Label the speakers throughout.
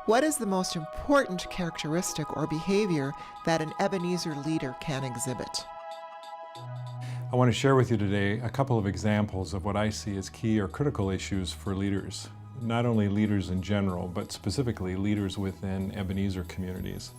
Speaker 1: What is the most important characteristic or behavior that an Ebenezer leader can exhibit?
Speaker 2: I want to share with you today a couple of examples of what I see as key or critical issues for leaders. Not only leaders in general, but specifically leaders within Ebenezer communities.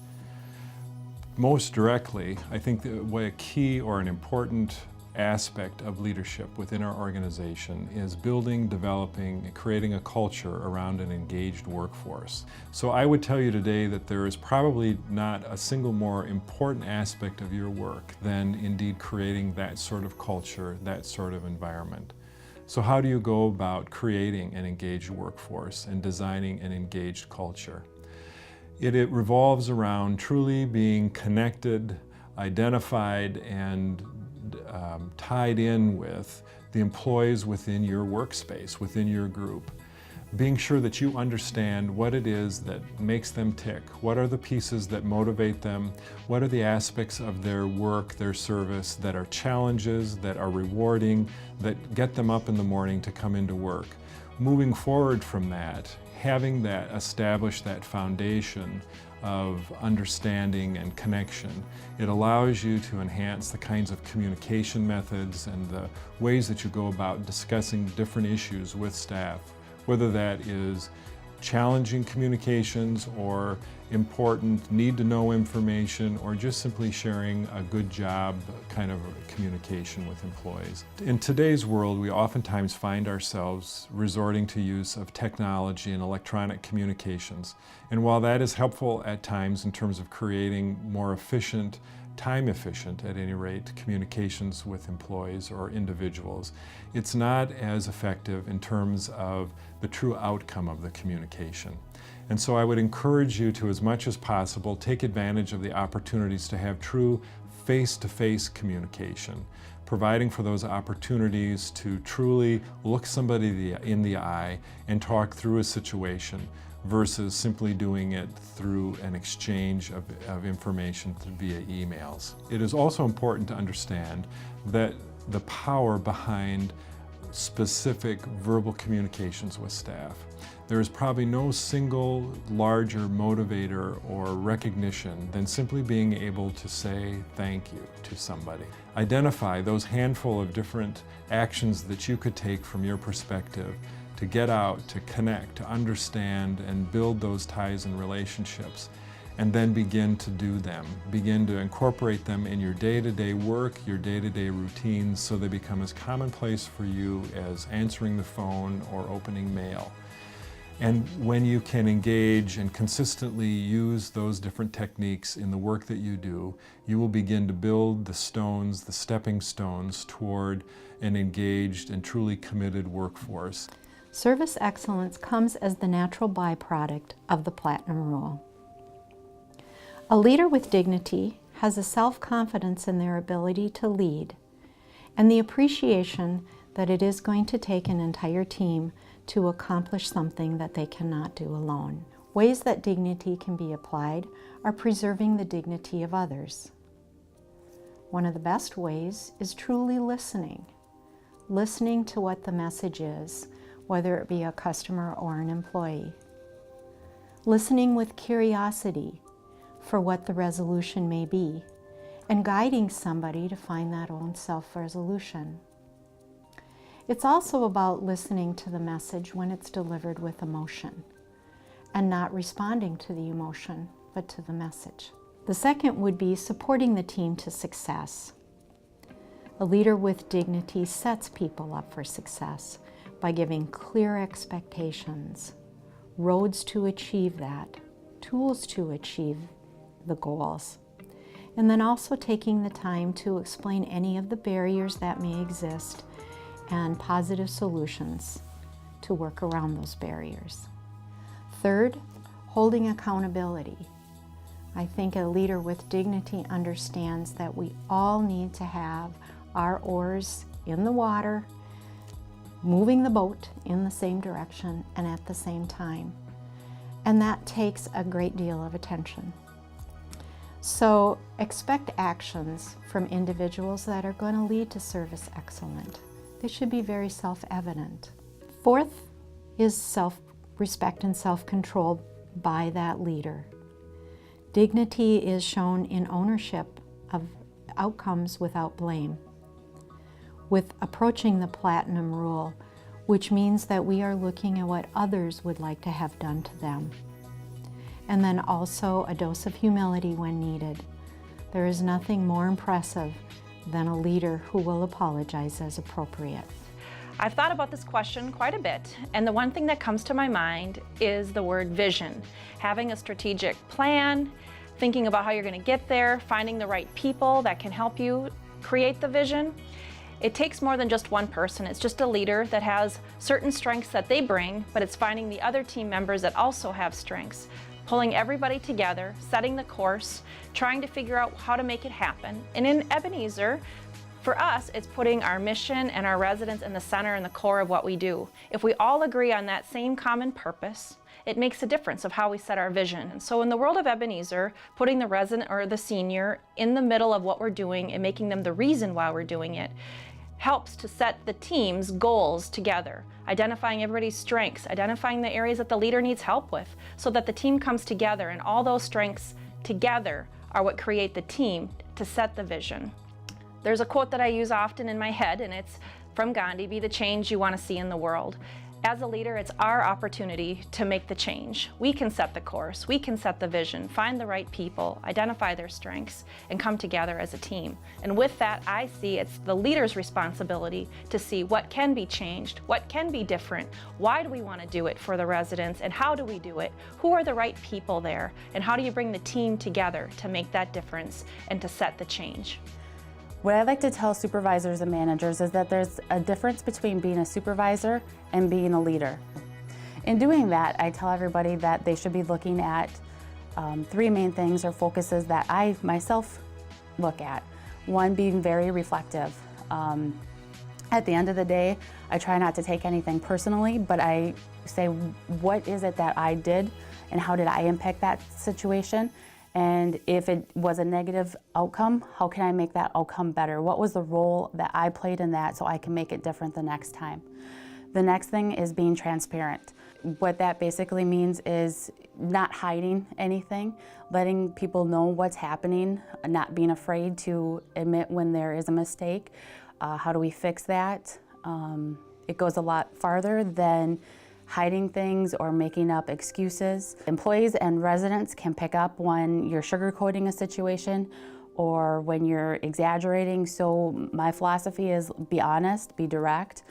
Speaker 2: Most directly, I think that what a key or an important aspect of leadership within our organization is building, developing, and creating a culture around an engaged workforce. So I would tell you today that there is probably not a single more important aspect of your work than indeed creating that sort of culture, that sort of environment. So how do you go about creating an engaged workforce and designing an engaged culture? It revolves around truly being connected, identified, and tied in with the employees within your workspace, within your group. Being sure that you understand what it is that makes them tick, what are the pieces that motivate them, what are the aspects of their work, their service that are challenges, that are rewarding, that get them up in the morning to come into work. Moving forward from that, having that establish that foundation of understanding and connection, it allows you to enhance the kinds of communication methods and the ways that you go about discussing different issues with staff, whether that is challenging communications or important need-to-know information or just simply sharing a good job kind of communication with employees. In today's world, we oftentimes find ourselves resorting to use of technology and electronic communications. And while that is helpful at times in terms of creating more efficient, time efficient, at any rate, communications with employees or individuals, it's not as effective in terms of the true outcome of the communication. And so I would encourage you to, as much as possible, take advantage of the opportunities to have true face-to-face communication, providing for those opportunities to truly look somebody in the eye and talk through a situation, versus simply doing it through an exchange of information via emails. It is also important to understand that the power behind specific verbal communications with staff. There is probably no single larger motivator or recognition than simply being able to say thank you to somebody. Identify those handful of different actions that you could take from your perspective to get out, to connect, to understand, and build those ties and relationships, and then begin to do them. Begin to incorporate them in your day-to-day work, your day-to-day routines, so they become as commonplace for you as answering the phone or opening mail. And when you can engage and consistently use those different techniques in the work that you do, you will begin to build the stones, the stepping stones toward an engaged and truly committed workforce.
Speaker 3: Service excellence comes as the natural byproduct of the Platinum Rule. A leader with dignity has a self-confidence in their ability to lead and the appreciation that it is going to take an entire team to accomplish something that they cannot do alone. Ways that dignity can be applied are preserving the dignity of others. One of the best ways is truly listening. Listening to what the message is, whether it be a customer or an employee. Listening with curiosity for what the resolution may be, and guiding somebody to find that own self-resolution. It's also about listening to the message when it's delivered with emotion, and not responding to the emotion, but to the message. The second would be supporting the team to success. A leader with dignity sets people up for success by giving clear expectations, roads to achieve that, tools to achieve the goals, and then also taking the time to explain any of the barriers that may exist and positive solutions to work around those barriers. Third, holding accountability. I think a leader with dignity understands that we all need to have our oars in the water, moving the boat in the same direction and at the same time. And that takes a great deal of attention. So expect actions from individuals that are going to lead to service excellence. They should be very self-evident. Fourth is self-respect and self-control by that leader. Dignity is shown in ownership of outcomes without blame. With approaching the platinum rule, which means that we are looking at what others would like to have done to them. And then also a dose of humility when needed. There is nothing more impressive than a leader who will apologize as appropriate.
Speaker 4: I've thought about this question quite a bit, and the one thing that comes to my mind is the word vision. Having a strategic plan, thinking about how you're going to get there, finding the right people that can help you create the vision. It takes more than just one person. It's just a leader that has certain strengths that they bring, but it's finding the other team members that also have strengths, pulling everybody together, setting the course, trying to figure out how to make it happen. And in Ebenezer, for us, it's putting our mission and our residents in the center and the core of what we do. If we all agree on that same common purpose, it makes a difference of how we set our vision. And so in the world of Ebenezer, putting the resident or the senior in the middle of what we're doing and making them the reason why we're doing it helps to set the team's goals together, identifying everybody's strengths, identifying the areas that the leader needs help with, so that the team comes together, and all those strengths together are what create the team to set the vision. There's a quote that I use often in my head, and it's from Gandhi, "Be the change you want to see in the world." As a leader, it's our opportunity to make the change. We can set the course, we can set the vision, find the right people, identify their strengths, and come together as a team. And with that, I see it's the leader's responsibility to see what can be changed, what can be different, why do we want to do it for the residents, and how do we do it? Who are the right people there? And how do you bring the team together to make that difference and to set the change?
Speaker 5: What I like to tell supervisors and managers is that there's a difference between being a supervisor and being a leader. In doing that, I tell everybody that they should be looking at three main things or focuses that I myself look at. One, being very reflective. At the end of the day, I try not to take anything personally, but I say, what is it that I did and how did I impact that situation? And if it was a negative outcome, how can I make that outcome better? What was the role that I played in that so I can make it different the next time? The next thing is being transparent. What that basically means is not hiding anything, letting people know what's happening, not being afraid to admit when there is a mistake. How do we fix that? It goes a lot farther than hiding things or making up excuses. Employees and residents can pick up when you're sugarcoating a situation or when you're exaggerating. So my philosophy is be honest, be direct,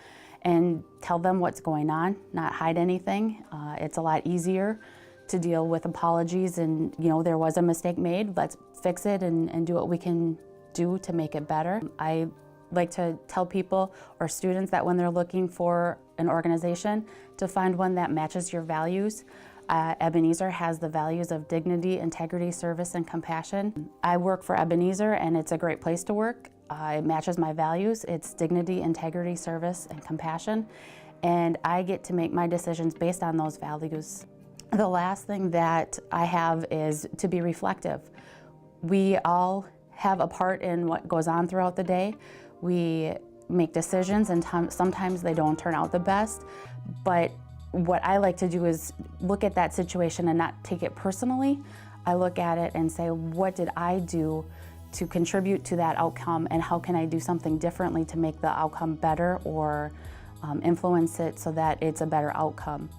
Speaker 5: and tell them what's going on, not hide anything. It's a lot easier to deal with apologies and, there was a mistake made, let's fix it and do what we can do to make it better. I like to tell people or students that when they're looking for an organization, to find one that matches your values. Ebenezer has the values of dignity, integrity, service, and compassion. I work for Ebenezer and it's a great place to work. It matches my values. It's dignity, integrity, service, and compassion. And I get to make my decisions based on those values. The last thing that I have is to be reflective. We all have a part in what goes on throughout the day. We make decisions and sometimes they don't turn out the best, but what I like to do is look at that situation and not take it personally. I look at it and say, what did I do to contribute to that outcome, and how can I do something differently to make the outcome better or influence it so that it's a better outcome.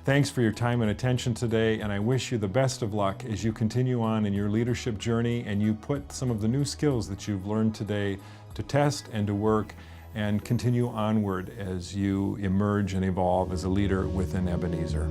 Speaker 2: Thanks for your time and attention today, and I wish you the best of luck as you continue on in your leadership journey and you put some of the new skills that you've learned today to test and to work and continue onward as you emerge and evolve as a leader within Ebenezer.